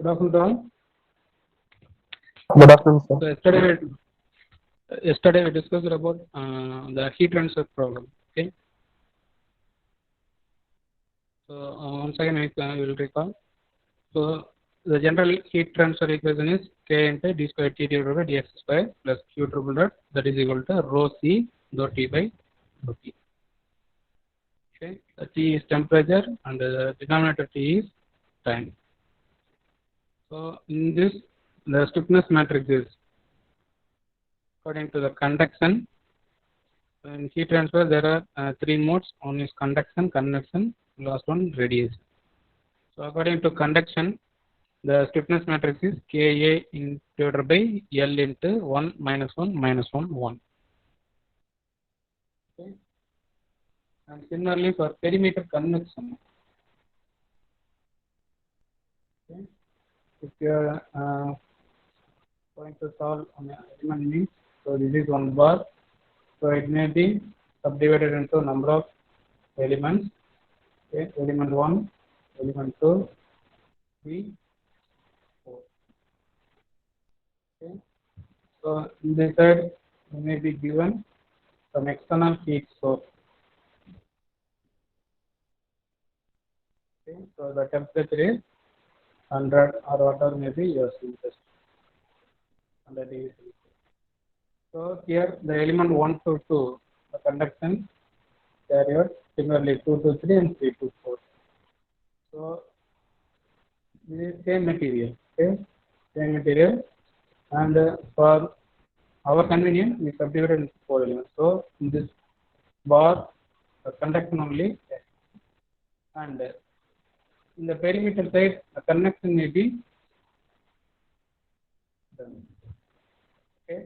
Good afternoon. Good afternoon, sir. So yesterday we discussed about the heat transfer problem. Okay. So once again we will recall. So the general heat transfer equation is K into d square T divided by dx square plus Q triple dot, that is equal to rho C dot T by dot T. Okay. The T is temperature and the denominator T is time. So in this, the stiffness matrix is according to the conduction. In heat transfer, there are three modes. One is conduction, convection, last one radiation. So according to conduction, the stiffness matrix is Ka divided by L into 1 minus 1 minus 1 1. Okay. And similarly for perimeter convection, okay, if you are going to solve on element means, so this is one bar. So it may be subdivided into number of elements. Okay, element 1, element 2, 3, 4. Okay. So in this side, you may be given some external heat source. Okay. So the temperature is 100 or whatever may be your interest. 100 degrees. So here the element 1 to 2, the conduction carrier, similarly 2 to 3 and 3 to 4. So this is same material. Okay, same material, and for our convenience, we subdivided into 4 elements. So in this bar, the conduction only, and in the perimeter side, the convection may be done. Okay,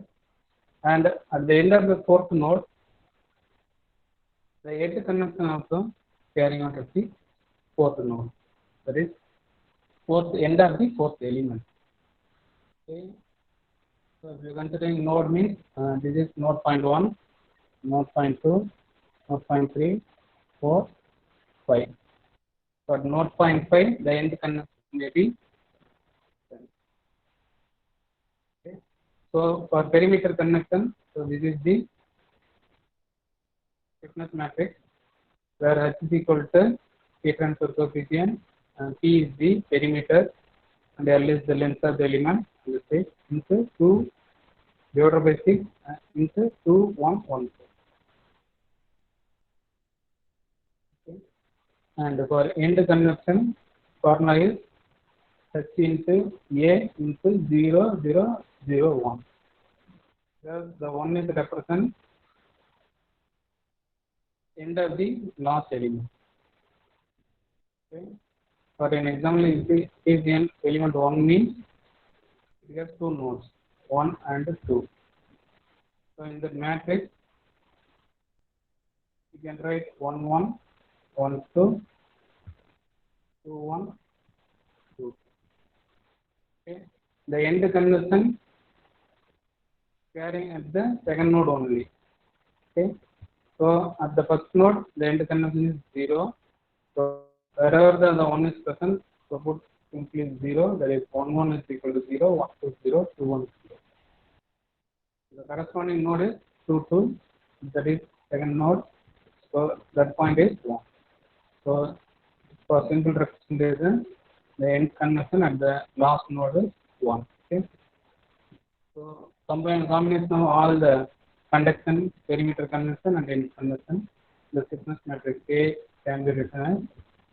and at the end of the fourth node, the end convection also carrying out at the fourth node. That is fourth end of the fourth element. Okay. So if you are considering node means this is node point 1, node point 2, node point 3, 4, 5. For node point 5, the end connection may be 10. Okay. So for perimeter connection, so this is the stiffness matrix where H is equal to heat transfer coefficient and P is the perimeter and L is the length of the element into 2 divided by 6 into 2 1 1. Okay. And for end convection, formula is H into A into 0 0 0 1. Where the 1 is represent end of the last element. Okay. For an example, if the element 1 means it has 2 nodes, 1 and 2. So in the matrix, you can write 1 1, 1 2, 2 1, 2. Okay. The end conversion carrying at the second node only. Okay. So at the first node, the end conversion is 0. So wherever the 1 is present, so put simply 0. That is 1 1 is equal to 0, 1 2 0, 2 1 0. The corresponding node is 2 2. That is second node. So that point is 1. So for simple representation, the end conversion at the last node is 1. Okay. So combination of all the conduction, perimeter convection and end convection, the stiffness matrix K can be written as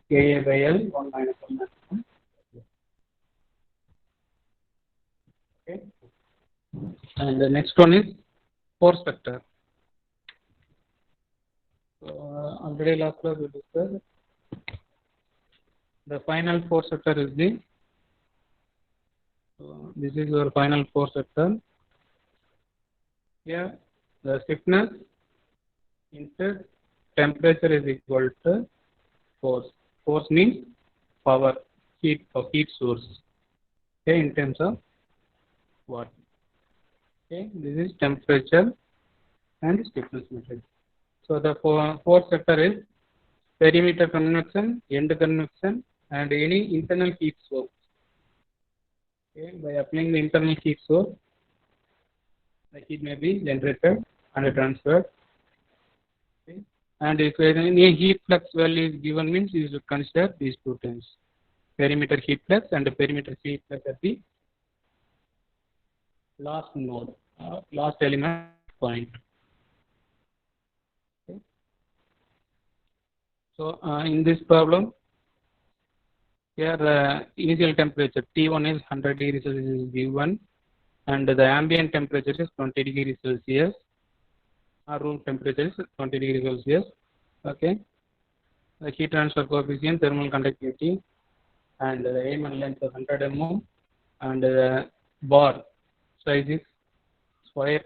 Ka by L 1 minus 1 minus 1. Okay. And the next one is force vector. So already last class we discussed. The final force vector is the. So this is your final force vector. Here the stiffness into temperature is equal to force. Force means power, heat or heat source. Okay, in terms of watt. Okay, this is temperature and stiffness matrix. So the force vector is perimeter convection, end convection, and any internal heat source. Okay, by applying the internal heat source, the heat may be generated and transferred. Okay. And if any heat flux value is given, means you should consider these two terms: perimeter heat flux and the perimeter heat flux at the last node, last element point. Okay. So in this problem, here the initial temperature T1 is 100 degrees Celsius is given, and the ambient temperature is 20 degrees Celsius. Our room temperature is 20 degrees Celsius. Okay. The heat transfer coefficient, thermal conductivity, and the element length of 100 mm, and the bar size is square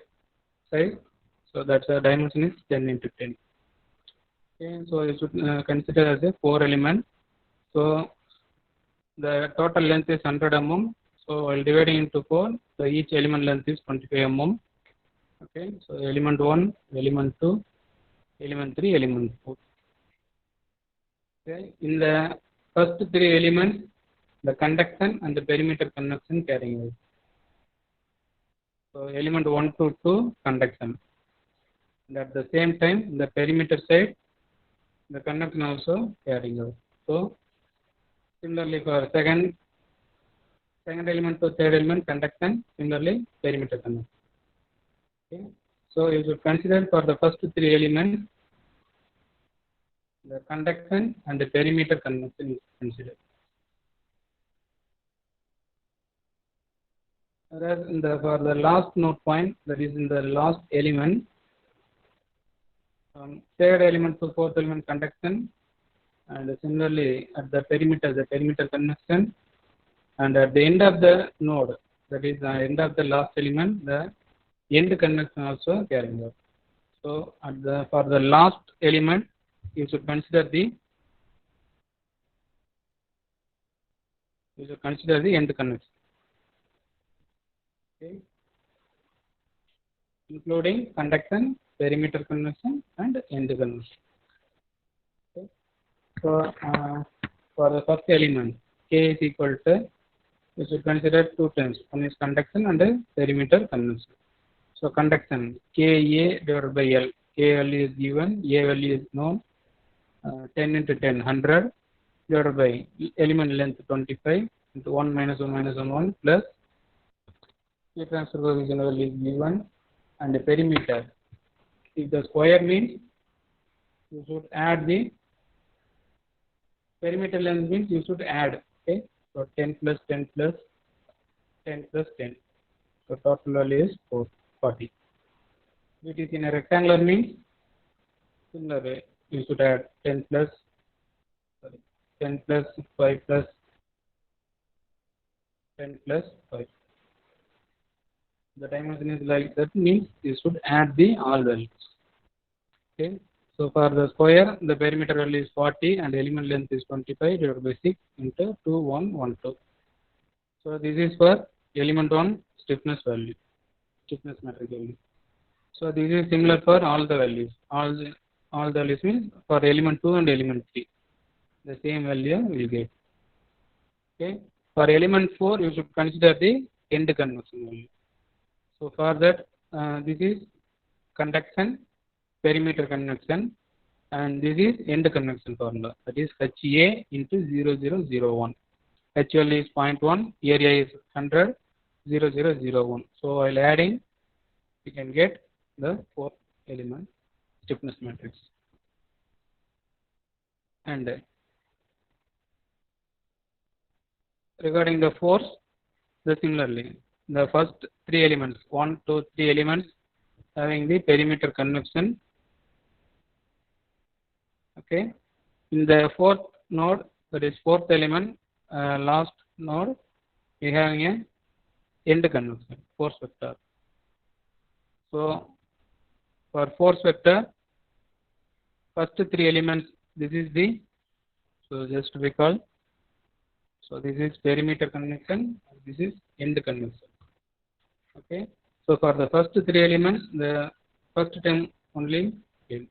size. So that's the dimension is 10 into 10. Okay. So you should consider as a 4 element. So the total length is 100 mm. So while dividing into 4, so each element length is 25 mm. Okay. So element 1, element 2, element 3, element 4. Okay. In the first 3 elements, the conduction and the perimeter conduction carrying out. So element 1 to 2 conduction. And at the same time, the perimeter side, the conduction also carrying out. So similarly for second element to third element conduction, similarly perimeter conduction. Okay. So you should consider for the first 3 elements, the conduction and the perimeter conduction is considered. Whereas for the last node point, that is in the last element, third element to fourth element conduction, and similarly at the perimeter conduction, and at the end of the node, that is the end of the last element, the end conduction also carrying out. So for the last element, you should consider the end conduction. Okay. Including conduction, perimeter conduction, and end conduction. Okay. So for the first element, K is equal to, you should consider 2 terms. One is conduction and perimeter conduction. So conduction, Ka divided by L. K value is given, A value is known. 10 into 10, 100 divided by element length 25 into 1 minus 1 minus 1 1 plus heat transfer coefficient value is given, and the perimeter. If the square means you should add the perimeter length, means you should add. Okay. So 10 plus 10 plus 10 plus 10. So total value is 40. If it is in a rectangular means, similarly you should add 10 plus 5 plus 10 plus 5. The dimension is like that, means you should add the all values. Okay. So for the square, the perimeter value is 40 and element length is 25 divided by 6 into 2112. So this is for element 1 stiffness value, stiffness matrix value. So this is similar for all the values. All the values means for element 2 and element 3, the same value will get. Okay. For element 4, you should consider the end conduction value. So for that, this is conduction, perimeter conduction, and this is end conduction formula. That is HA into 0001. H value is 0.1, area is 100, 0001. So while adding, we can get the 4th element stiffness matrix. And regarding the force, similarly, the first 3 elements, 1, 2, 3 elements having the perimeter conduction. Okay. In the 4th node, that is 4th element, last node, we have a end conduction, force vector. So for force vector, first 3 elements, this is the, so just recall. So this is perimeter conduction, this is end conduction. Okay. So for the first 3 elements, the first term only came.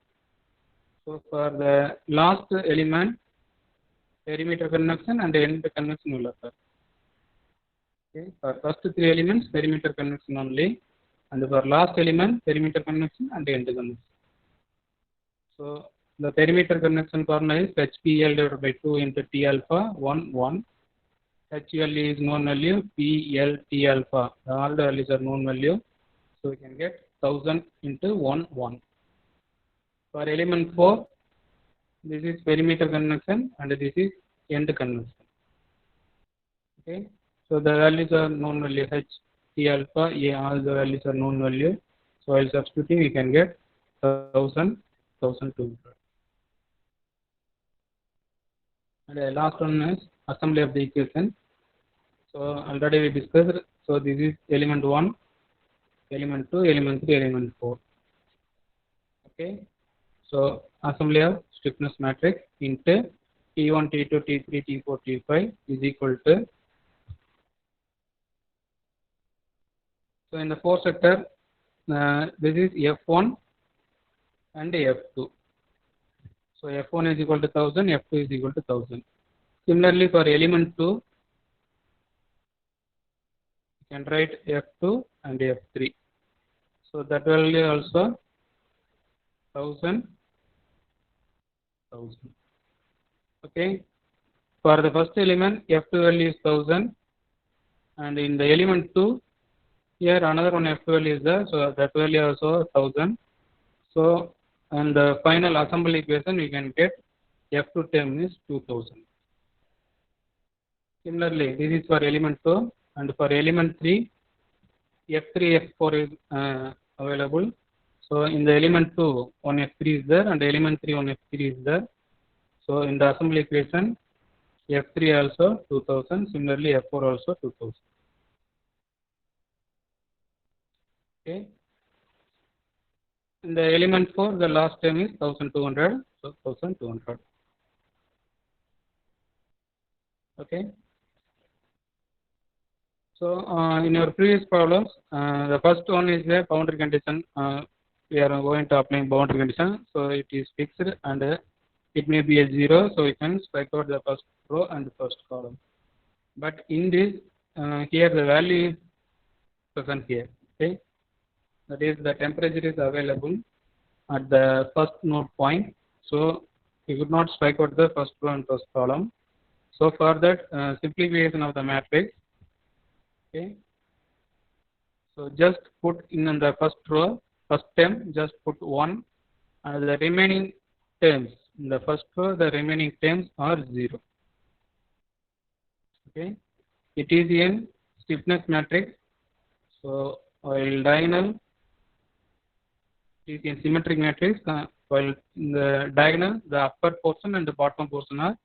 So for the last element, perimeter conduction and end conduction will occur. Okay, for first three elements perimeter convection only, and for last element perimeter convection and end convection. So the perimeter convection formula is HPL divided by 2 into T alpha 1 1. HL is known value, PL T alpha. All the values are known value. So we can get 1000 into 1 1. For element 4, this is perimeter convection and this is end convection. Okay. So the values are known value H, T alpha, A, all the values are known value. So while substituting, we can get 1000, 1200. And the last one is assembly of the equation. So already we discussed. So this is element 1, element 2, element 3, element 4. Okay. So assembly of stiffness matrix into T1, T2, T3, T4, T5 is equal to. So in the 4 sector, this is F1 and F2. So F1 is equal to 1000, F2 is equal to 1000. Similarly, for element 2, you can write F2 and F3. So that value also 1000, 1000. Okay. For the first element, F2 value is 1000, and in the element 2, here another one F2 value is there, so that value also 1000. So, and the final assembly equation we can get F2 term is 2000. Similarly, this is for element 2, and for element 3, F3, F4 is available. So in the element 2, one F3 is there, and element 3, one F3 is there. So in the assembly equation, F3 also 2000, similarly F4 also 2000. Okay. In the element 4, the last term is 1200, so 1200. Okay. So in your previous problems, the first one is a boundary condition. We are going to apply boundary condition, so it is fixed and it may be a 0, so we can strike out the first row and the first column. But in this, here the value is present here. Okay, that is the temperature is available at the first node point, so we could not strike out the first row and first column. So for that simplification of the matrix, okay, so just put in the first row, first term, just put 1, and the remaining terms in the first row, the remaining terms are 0. Okay, it is in stiffness matrix. So while diagonal is in symmetric matrix, while in the diagonal, the upper portion and the bottom portion are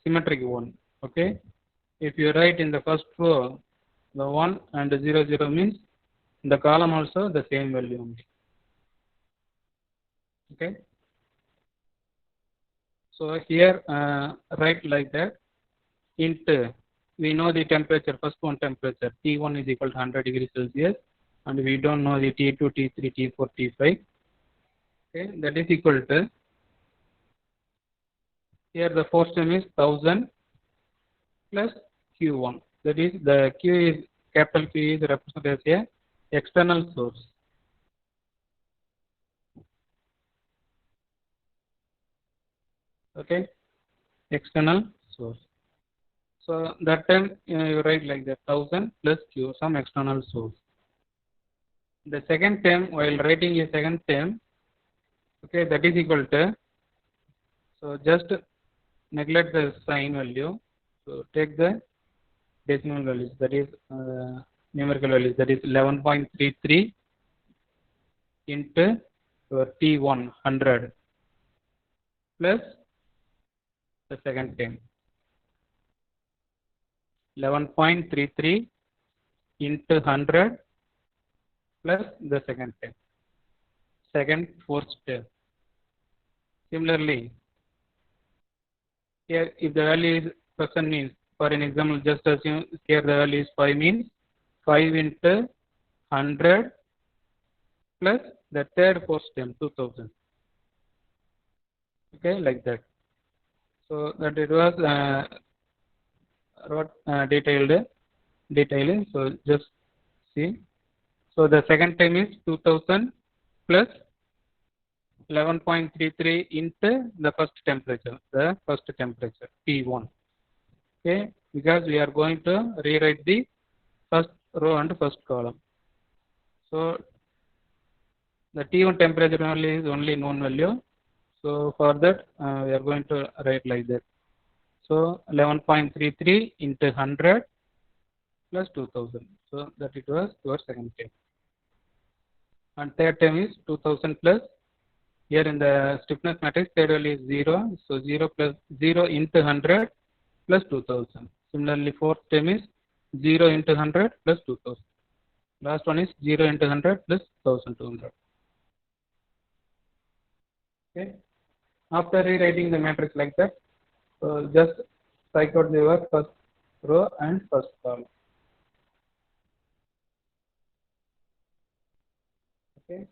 symmetric one. Okay, if you write in the first row the 1 and the 0 0 means in the column also the same value only. Okay, so here write like that. Into, we know the temperature, first one temperature T1 is equal to 100 degrees Celsius, and we don't know the T2, T3, T4, T5. Okay, that is equal to, here the force term is 1000 plus Q1. That is, the Q is, capital Q is represented as a external source. Okay, external source. So that time you write like that, 1000 plus Q, some external source. The second term, while writing a second term, okay, that is equal to, so just neglect the sign value. So take the decimal values, that is numerical values, that is 11.33 into your T1 100 plus the second term, 11.33 into 100 plus the second term, second fourth term. Similarly, here if the value is present means, for an example, just assume here the value is 5 means 5 into 100 plus the third fourth term 2000. Okay, like that. So that it was detailed detail. So just see. So the second time is 2000 plus 11.33 into the first temperature, T1. Okay, because we are going to rewrite the first row and first column. So the T1 temperature value is only known value. So for that we are going to write like that. So 11.33 into 100 plus 2000. So that it was your second term. And third term is 2000 plus. Here in the stiffness matrix, third value is 0. So 0 plus 0 into 100 plus 2000. Similarly, fourth term is 0 into 100 plus 2000. Last one is 0 into 100 plus 1200. Okay. After rewriting the matrix like that, so just strike out your first row and first column. Okay.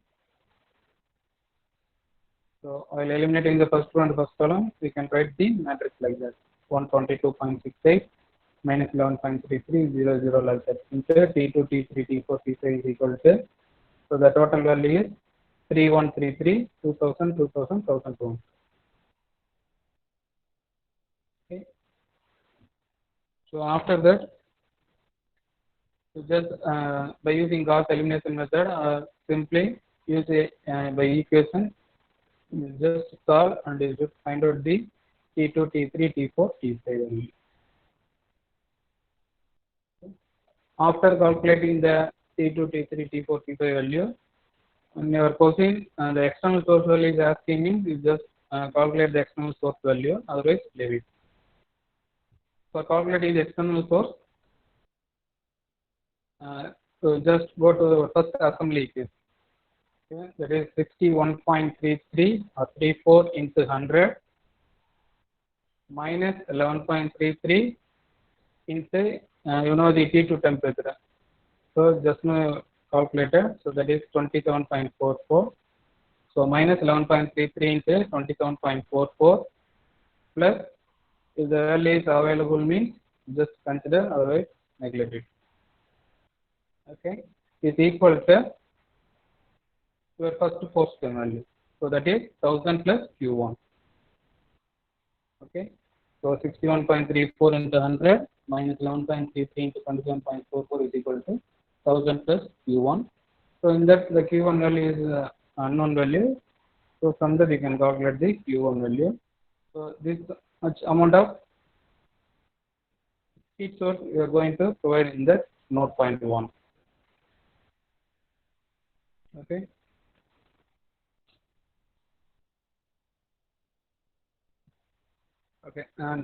So while eliminating the first row and first column, we can write the matrix like that: 122.68 minus 11.3300 like that into T2, T3, T4, T5 is equal to. So the total value is 3133, 2000, 2000, 1200. Okay. So after that, so just by using Gauss elimination method, simply use by equation, you just solve and you just find out the T2, T3, T4, T5 value. After calculating the T2, T3, T4, T5 value, in your question, the external source value is asking me, you just calculate the external source value, otherwise leave it. For calculating the external source, so just go to first assembly equation. Okay, that is 61.33 or 34 into 100 minus 11.33 into the T2 temperature. So just now calculated, so that is 27.44. So minus 11.33 into 27.44 plus, if the value is available means just consider, otherwise neglect it. Okay, is equal to your first force value. So that is 1000 plus Q1. Okay, so 61.34 into 100 minus 11.33 into 27.44 is equal to 1000 plus Q1. So in that the Q1 value is unknown value. So from that we can calculate the Q1 value. So this much amount of heat source we are going to provide in the node point 1. Okay. Okay, and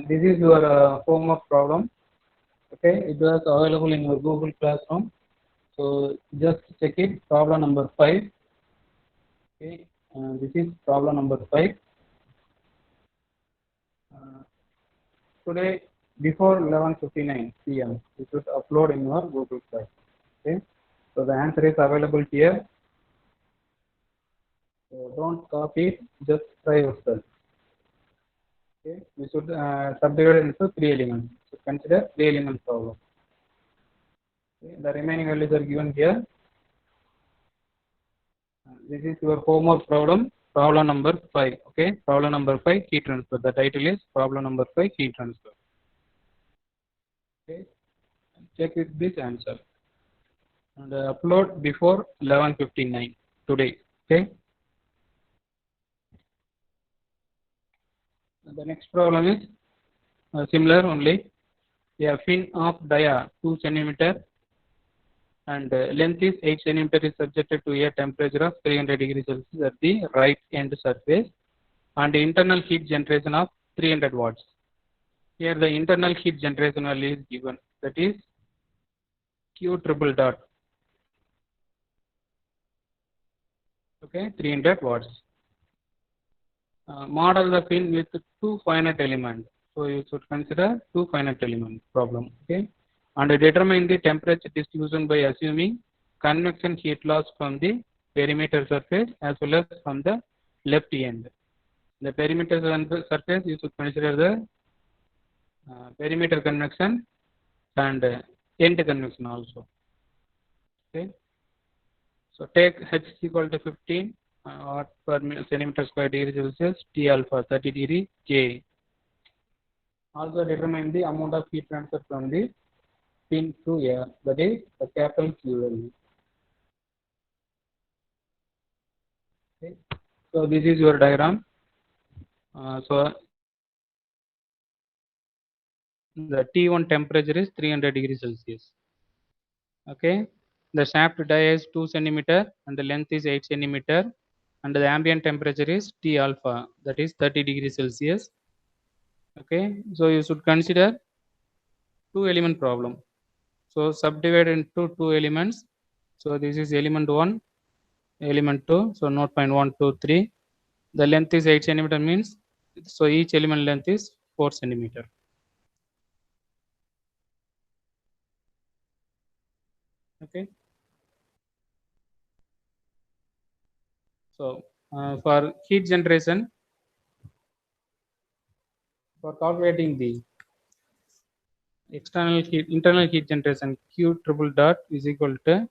this is your homework problem. Okay, it was available in your Google Classroom. So just check it. Problem number 5. Okay, this is problem number 5. Today before 11:59 p.m. you should upload in your Google Class. Okay, so the answer is available here. So don't copy it. Just try yourself. Okay, we should subdivide it into 3 elements. So consider 3 element problem. Okay, the remaining values are given here. This is your homework problem, problem number 5. Okay, problem number 5, heat transfer. The title is problem number 5, heat transfer. Okay, check with this answer and upload before 11:59 today. Okay. And the next problem is similar only. A fin of dia 2 cm and length is 8 cm is subjected to a temperature of 300 degrees Celsius at the right end surface and internal heat generation of 300 watts. Here the internal heat generation value is given, that is Q triple dot. Okay, 300 watts. Model the fin with 2 finite elements. So you should consider 2 finite element problem. Okay, and determine the temperature distribution by assuming convection heat loss from the perimeter surface as well as from the left end. The perimeter surface you should consider the perimeter convection and end convection also. Okay. So take H is equal to 15 watt per centimeter square degree Celsius, T alpha 30 degree K. Also determine the amount of heat transfer from the pin to air, that is the capital Q value. Okay. So this is your diagram. So the T1 temperature is 300 degrees Celsius. Okay. The shaft dia is 2 centimeter and the length is 8 centimeter and the ambient temperature is T alpha, that is 30 degrees Celsius. Okay. So you should consider two element problem. So subdivide into two elements. So this is element 1, element 2. So note point 1, 2, 3. The length is 8 centimeter means, so each element length is 4 centimeter. Okay. So for heat generation, for calculating the internal heat generation, Q triple dot is equal to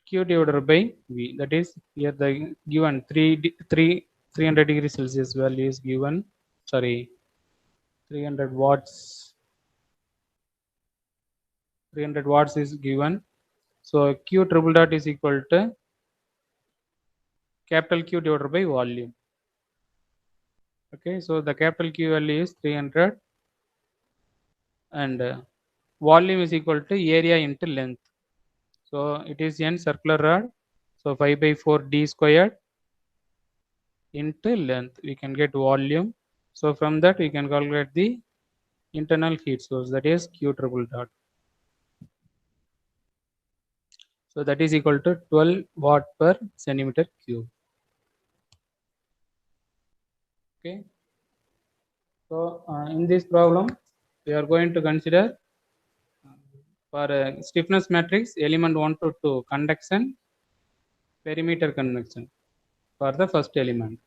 Q divided by V. That is here the given 300 degrees Celsius value is given. Sorry, 300 watts. 300 watts is given. So Q triple dot is equal to capital Q divided by volume. Okay, so the capital Q value is 300 and volume is equal to area into length. So it is n circular rod. So 5 by 4 d squared into length. We can get volume. So from that we can calculate the internal heat source, that is Q triple dot. So that is equal to 12 watt per centimeter cube. Okay. So in this problem we are going to consider for stiffness matrix element 1 to 2 conduction, perimeter convection for the first element,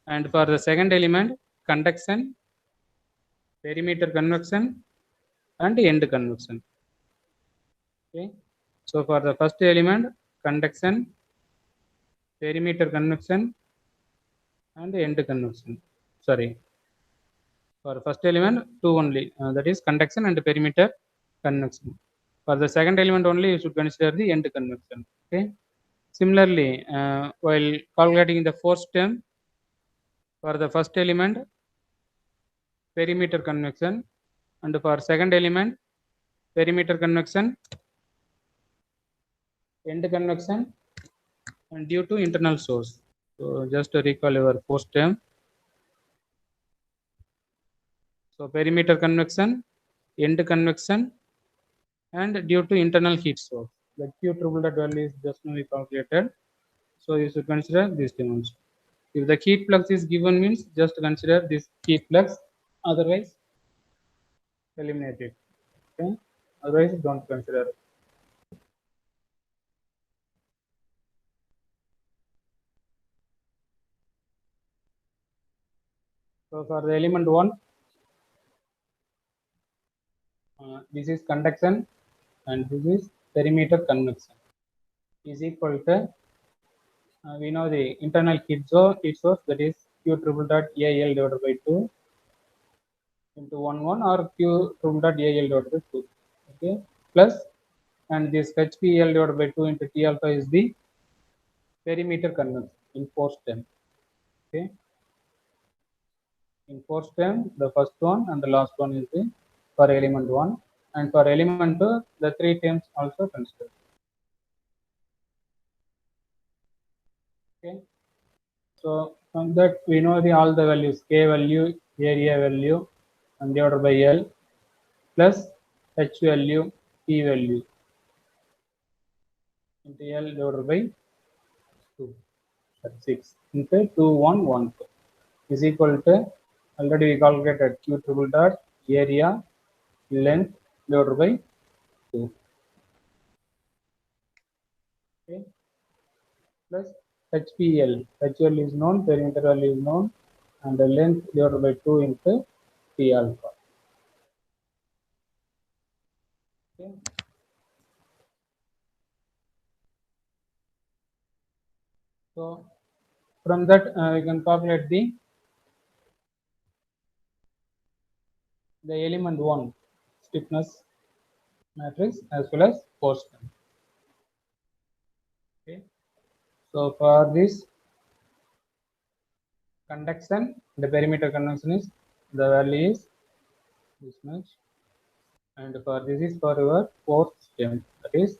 and for the second element conduction, perimeter convection and end convection. Okay. So for the first element conduction, perimeter convection and end convection. Sorry, for first element 2 only, that is conduction and perimeter convection. For the second element only you should consider the end convection. Okay. Similarly, while calculating the force term, for the first element perimeter convection and for second element perimeter convection, end convection and due to internal source. So just to recall your force term. So perimeter convection, end convection and due to internal heat source. The Q triple dot value is just now we calculated. So you should consider these terms. If the heat flux is given means just consider this heat flux, otherwise eliminate it. Okay, otherwise don't consider. So for the element 1, this is conduction and this is perimeter convection is equal to we know the internal heat source, that is Q triple dot AL divided by 2 into 1 or Q triple dot AL divided by 2. Okay, plus and this HPL divided by 2 into T alpha is the perimeter convection in force term. Okay, in force term the first one and the last one is the for element 1, and for element 2 the 3 terms also considered. Okay, so from that we know the all the values, K value, area value and divided by L plus H value, P value into L divided by 2, 6 into 2, 1, 1, 2 is equal to, already we calculated Q triple dot area length divided by 2. Okay, plus HPL. HL is known, perimeter value is known, and the length divided by 2 into T alpha. Okay. So from that you can calculate the element 1 stiffness matrix as well as force strength. Okay. So for this conduction, the perimeter conduction is the value is this much, and for this is for your force strength, that is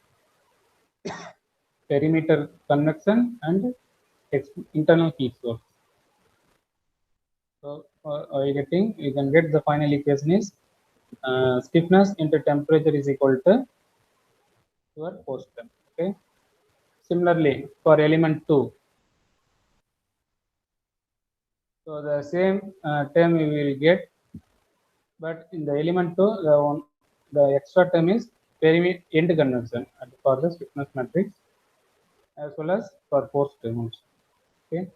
perimeter conduction and internal heat source. So you can get the final equation is stiffness into temperature is equal to your force strength. Okay. Similarly, for element 2, so the same term we will get, but in the element 2, the extra term is perimeter end conduction for the stiffness matrix as well as for force terms. Okay,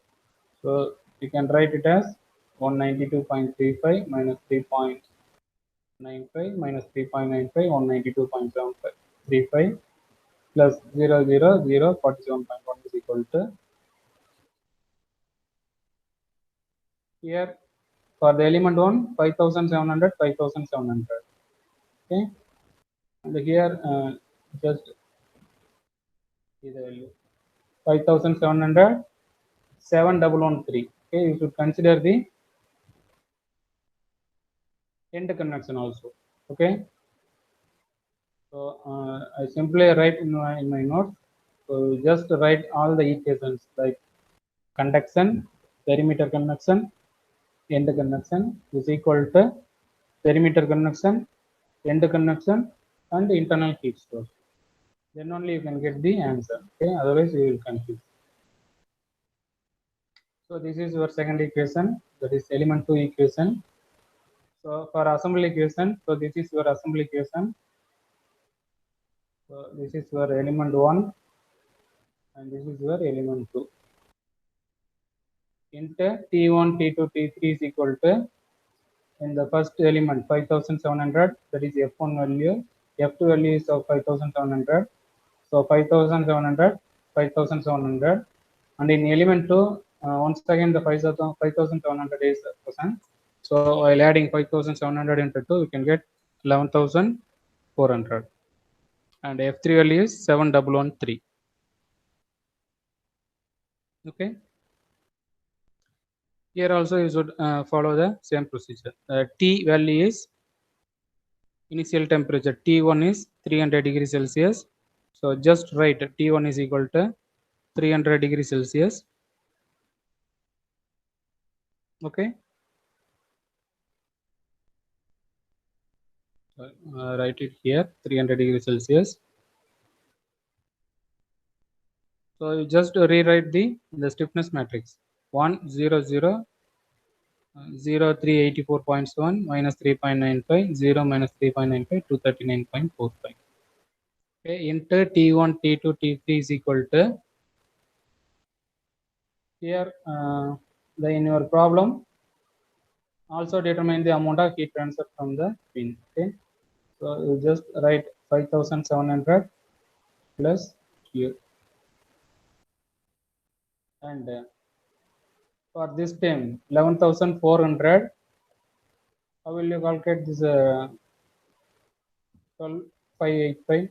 so you can write it as 192.35 minus 3.95 minus 3.95 192.75 35 plus 0.047.1 is equal to, here for the element 1 5,700 5,700. Okay, and here just see the value 5,700 7,113. Okay, you should consider the end conduction also. Okay, so I simply write in my notes. So just write all the equations like conduction, perimeter conduction, end conduction is equal to perimeter conduction, end conduction, and internal heat source. Then only you can get the answer. Okay, otherwise you will confuse. So this is your second equation, that is element 2 equation. So for assembly equation, so this is your assembly equation. So this is your element 1 and this is your element 2. Into T1, T2, T3 is equal to, in the first element 5,700, that is F1 value, F2 value is of 5,700. So 5,700, 5,700, and in element 2, once again the 5,700 is present. So while adding 5,700 into 2, we can get 11,400, and F3 value is 7,113. Okay. Here also you should follow the same procedure. T value is initial temperature. T1 is 300 degrees Celsius. So just write T1 is equal to 300 degrees Celsius. Okay. Write it here 300 degrees Celsius. So you just rewrite the stiffness matrix 100 0384.7 minus 3.95 0 minus 3.95 239.45. Okay, into T1 T2 T3 is equal to, here in your problem also determine the amount of heat transfer from the pin. Okay, so you just write 5,700 plus Q, and for this time 11,400. How will you calculate this 12,585?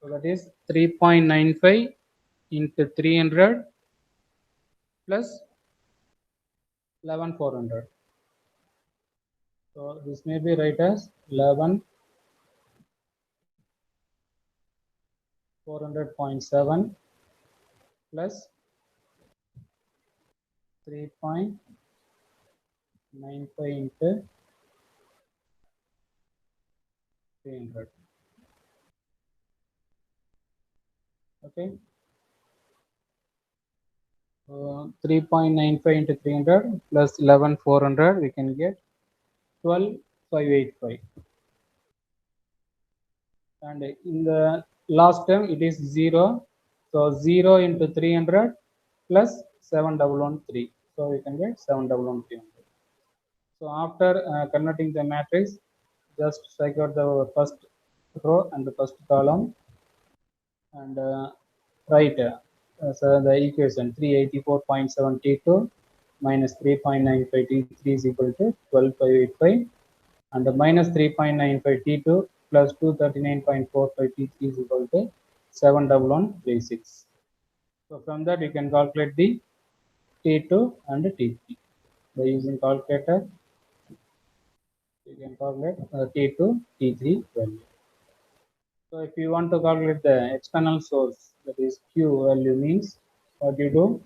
So that is 3.95 into 300 plus 11,400. So this may be right as 11,400.7 plus 3.95 into 300. Okay. 3.95 into 300 plus 11,400, we can get 12,585. And in the last term it is 0. So 0 into 300 plus 7,113. So we can get 7,113. So after converting the matrix, just strike out the first row and the first column, and write so the equation 384.7 T2 minus 3.95 T3 is equal to 12,585, and the minus 3.95 T2 plus 239.45 T3 is equal to 71136. So from that you can calculate the T2 and T3 by using calculator. You can calculate T2, T3 value. So if you want to calculate the external source, that is Q value, means what you do,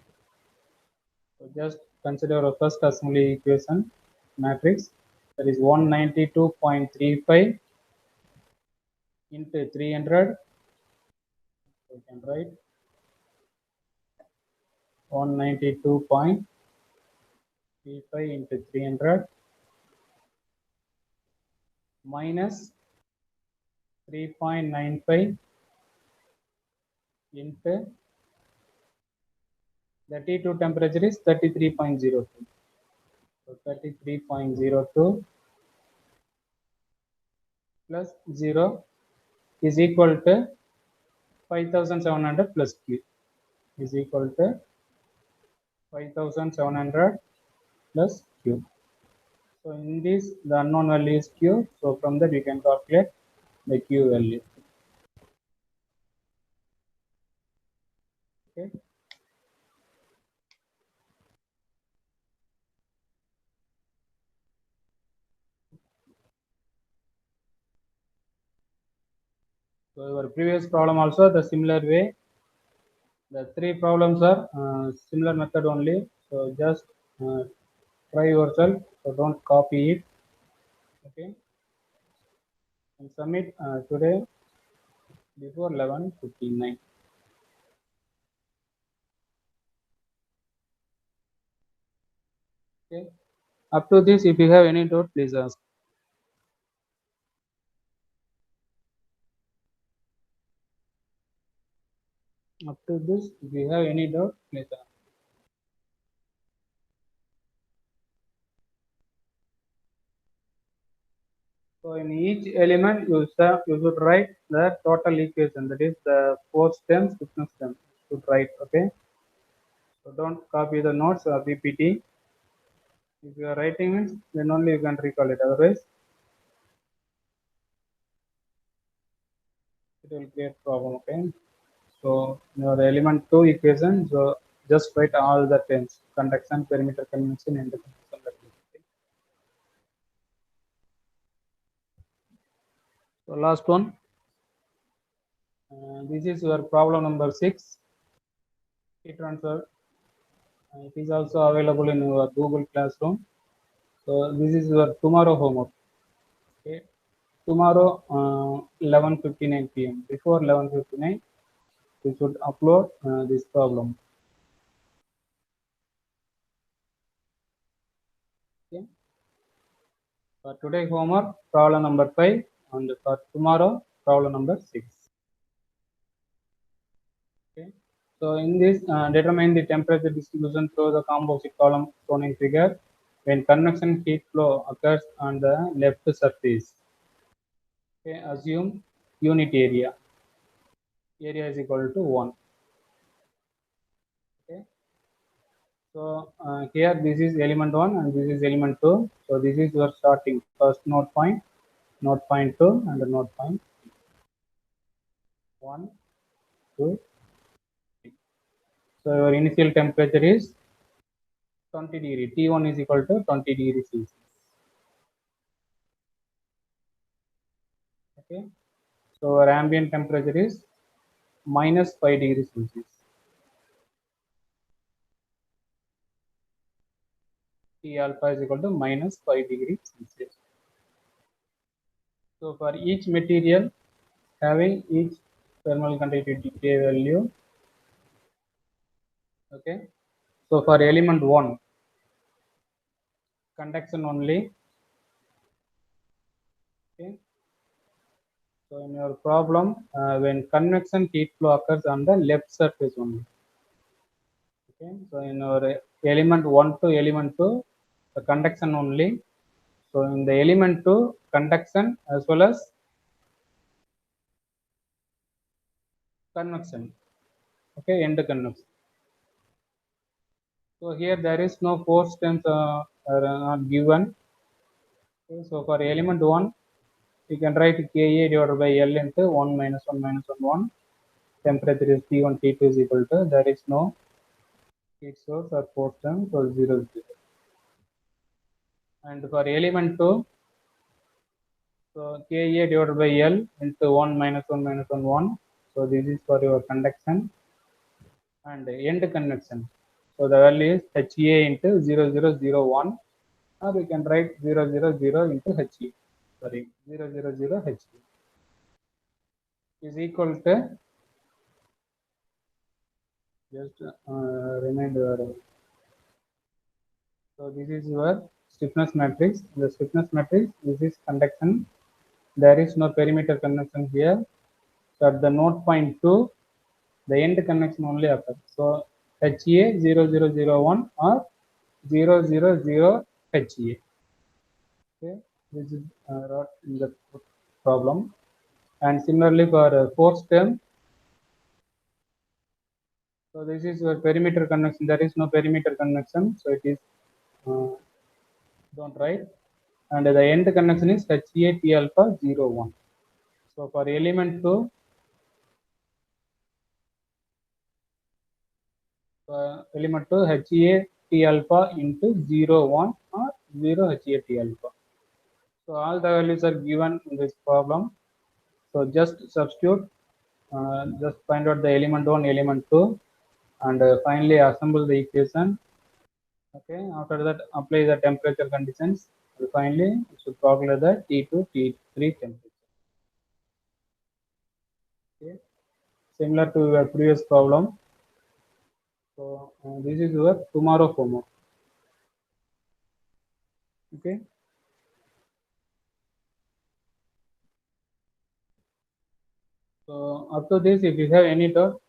so just consider a first assembly equation matrix, that is 192.35 into 300. So you can write 192.35 into 300 minus 3.95 into the T2 temperature is 33.02. So 33.02 plus 0 is equal to 5,700 plus Q is equal to 5,700 plus Q. So in this, the unknown value is Q. So from that you can calculate the Q value. Okay. So our previous problem also the similar way. The three problems are similar method only. So just try yourself. So don't copy it. Okay. And submit today before 11:59. Okay. Up to this, if you have any doubt, please ask. Up to this, if you have any doubt, please ask. So in each element, you should write the total equation. That is the force terms, stiffness terms. You should write. Okay. So don't copy the notes or PPT. If you are writing it, then only you can recall it. Otherwise, it will create problem. Okay. So your element 2 equation. So just write all the terms: conduction, perimeter convention, and the conduction. So last one. This is your problem number 6. Heat transfer. It is also available in your Google Classroom. So this is your tomorrow homework. Okay. Tomorrow 11:59 p.m. Before 11:59, you should upload this problem. Okay. For today homework, problem number 5, and for tomorrow, problem number 6. Okay. So in this, determine the temperature distribution through the composite column shown in figure when convection heat flow occurs on the left surface. Okay. Assume unit area. Area is equal to 1. Okay. So here this is element 1 and this is element 2. So this is your starting first node point 2, and the node point 1, 2, 3. So your initial temperature is 20 degree. T1 is equal to 20 degrees Celsius. Okay. So our ambient temperature is minus 5 degrees Celsius. T alpha is equal to minus 5 degrees Celsius. So for each material having each thermal conductivity K value. Okay. So for element 1, conduction only. Okay. So in your problem, when convection heat flow occurs on the left surface only. Okay. So in our element 1 to element 2, the conduction only. So in the element 2, conduction as well as convection. Okay, end convection. So here there is no force terms are not given. Okay, so for element 1, you can write Ka divided by L into 1 minus 1 minus 1 1. Temperature is T1 T2 is equal to, there is no heat source or force term, so 0 0. And for element 2, so Ka divided by L into 1 minus 1 minus 1 1. So this is for your conduction and end convection. So the value is Ha into 0001, or we can write 000 into He. Sorry, 000 He is equal to, just remind your, so this is your stiffness matrix. The stiffness matrix, this is conduction. There is no perimeter convection here. So at the node point 2, the end convection only occurs. So HA 0001 or 000 HA. Okay, this is in the problem. And similarly for force term, so this is your perimeter convection. There is no perimeter convection, so it is don't write. And the end convection is HA T alpha 01. So for element 2, element 2 HA T alpha into 01 or 0 HA T alpha. So all the values are given in this problem. So just substitute, just find out the element 1, element 2, and finally assemble the equation. Okay, after that apply the temperature conditions. And finally, you should calculate the T2, T3 temperature. Okay, similar to your previous problem. So this is your tomorrow homework. Okay. So up to this, if you have any doubt,